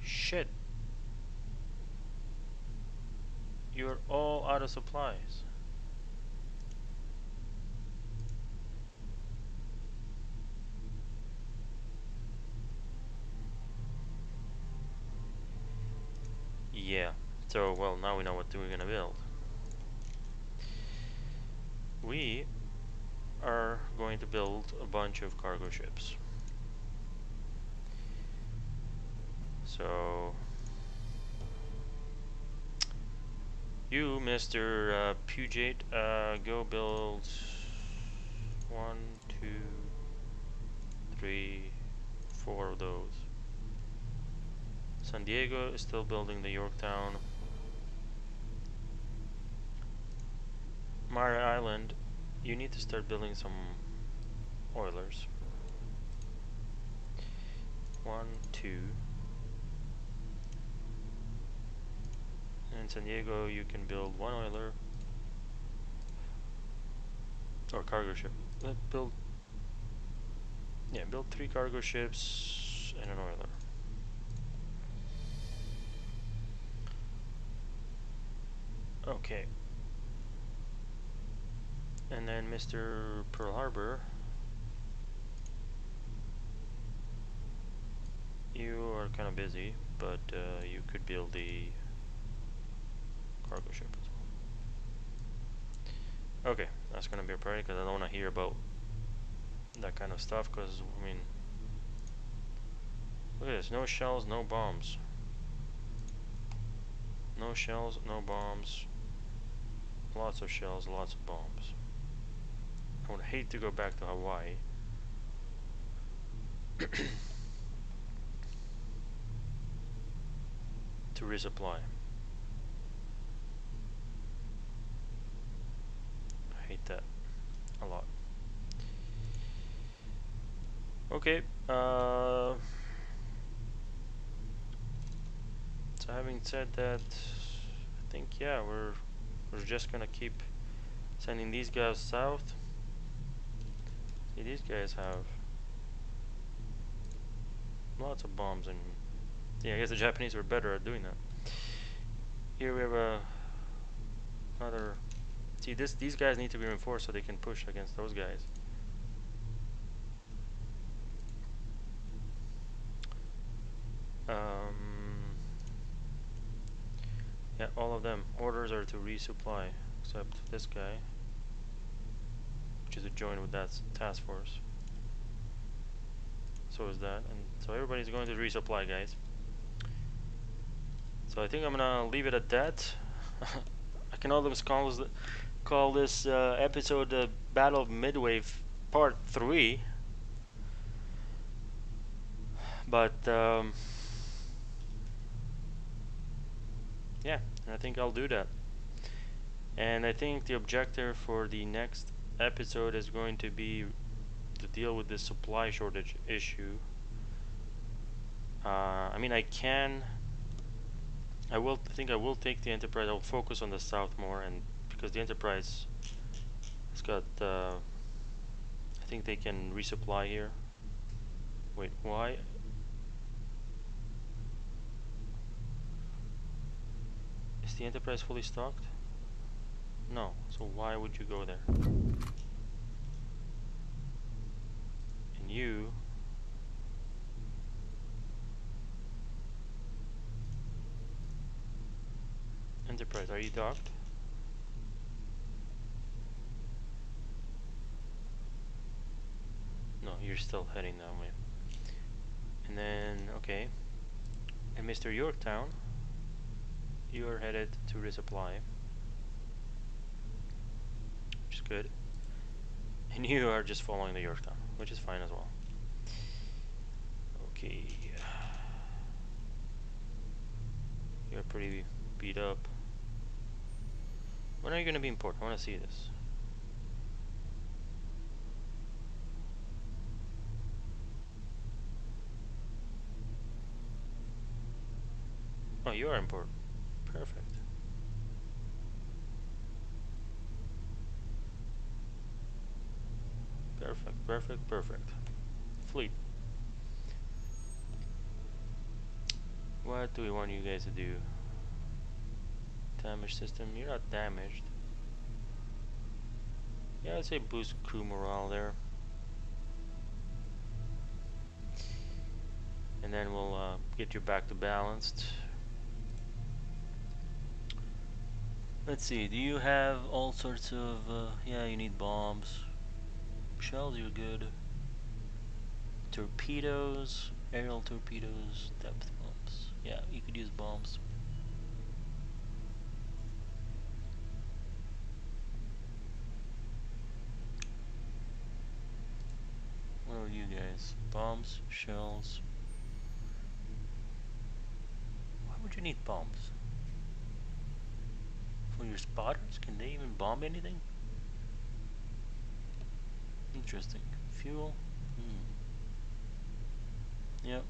Shit. You're all out of supplies. Yeah. So, well, now we know what we're gonna build. We are going to build a bunch of cargo ships. So, you, Mr. Puget, go build 1, 2, 3, 4 of those. San Diego is still building the Yorktown. Mare Island, you need to start building some oilers. 1, 2. And in San Diego, you can build 1 oiler or cargo ship. Build 3 cargo ships and an oiler. Okay. And then Mr. Pearl Harbor, you are kind of busy, but you could build the cargo ship as well. Okay, that's gonna be a priority because I don't want to hear about that kind of stuff. Because I mean, look at this: no shells, no bombs. No shells, no bombs. Lots of shells, lots of bombs. I would hate to go back to Hawaii. To resupply. I hate that a lot. Okay, so having said that, I think yeah, we're just gonna keep sending these guys south. See, these guys have lots of bombs, and yeah, I guess the Japanese were better at doing that. Here we have another. See, these guys need to be reinforced so they can push against those guys. Yeah, all of them. Orders are to resupply, except this guy, which is to join with that task force. So is that, and so everybody's going to resupply, guys. So I think I'm gonna leave it at that. I can always call this episode the Battle of Midway Part 3. But yeah, I think I'll do that. And I think the objective for the next episode is going to be to deal with this supply shortage issue. I mean, I think I will take the Enterprise. I'll focus on the south more, and because the Enterprise has got, I think they can resupply here. Wait, why? Is the Enterprise fully stocked? No. So why would you go there? And you. Enterprise, are you docked? No, you're still heading that way. And then, okay. And Mr. Yorktown, you are headed to resupply, which is good. And you are just following the Yorktown, which is fine as well. Okay. You're pretty beat up. When are you going to be in port? I want to see this. Oh, you are in port. Perfect. Perfect, perfect, perfect. Fleet. What do we want you guys to do? Damage system, you're not damaged. Yeah, I'd say boost crew morale there. And then we'll get you back to balanced. Let's see, do you have all sorts of, yeah, you need bombs. Shells, you're good. Torpedoes, aerial torpedoes, depth bombs. Yeah, you could use bombs. What are you guys? Bombs, shells. Why would you need bombs? For your spotters? Can they even bomb anything? Interesting. Fuel? Yep.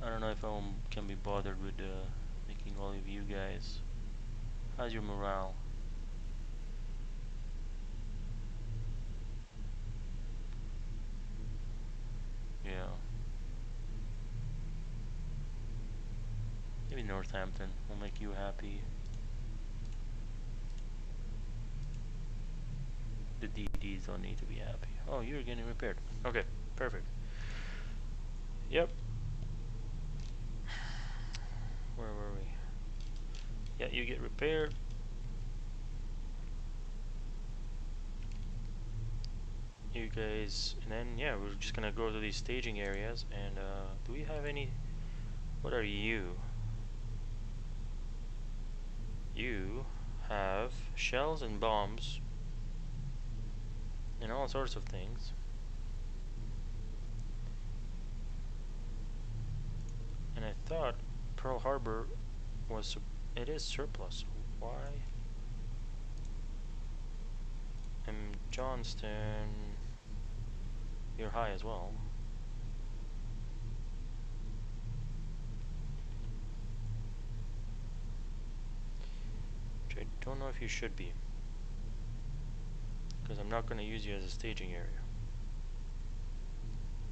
I don't know if I can be bothered with making all of you guys. How's your morale? Yeah. Maybe Northampton will make you happy. The DDs don't need to be happy. Oh, you're getting repaired. Okay, perfect. Yep. Where were we? Yeah, you get repaired. You guys, and then yeah, we're just gonna go to these staging areas. And do we have any? What are you? You have shells and bombs and all sorts of things. And I thought Pearl Harbor was, it is surplus. Why? And Johnston, you're high as well. Which I don't know if you should be, because I'm not going to use you as a staging area.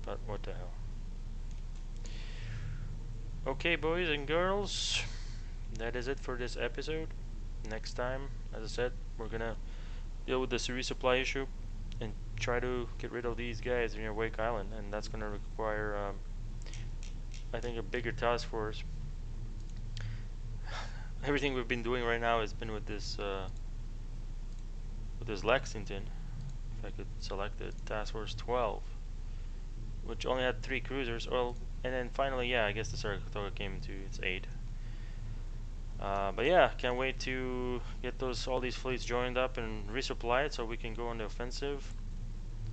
But what the hell. Okay, boys and girls, that is it for this episode. Next time, as I said, we're gonna deal with the resupply issue and try to get rid of these guys near Wake Island, and that's gonna require, I think, a bigger task force. Everything we've been doing right now has been with this Lexington. If I could select it, task force 12, which only had 3 cruisers. Well, and then finally, yeah, I guess the Saratoga came to its aid. But yeah, can't wait to get all these fleets joined up and resupplied so we can go on the offensive.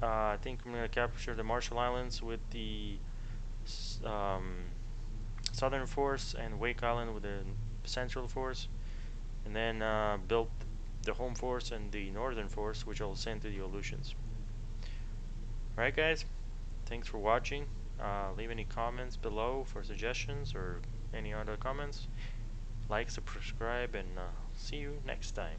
I think I'm gonna capture the Marshall Islands with the Southern Force and Wake Island with the Central Force, and then build the Home Force and the Northern Force, which I'll send to the Aleutians. Alright guys, thanks for watching. Leave any comments below for suggestions or any other comments. Like, subscribe, and see you next time.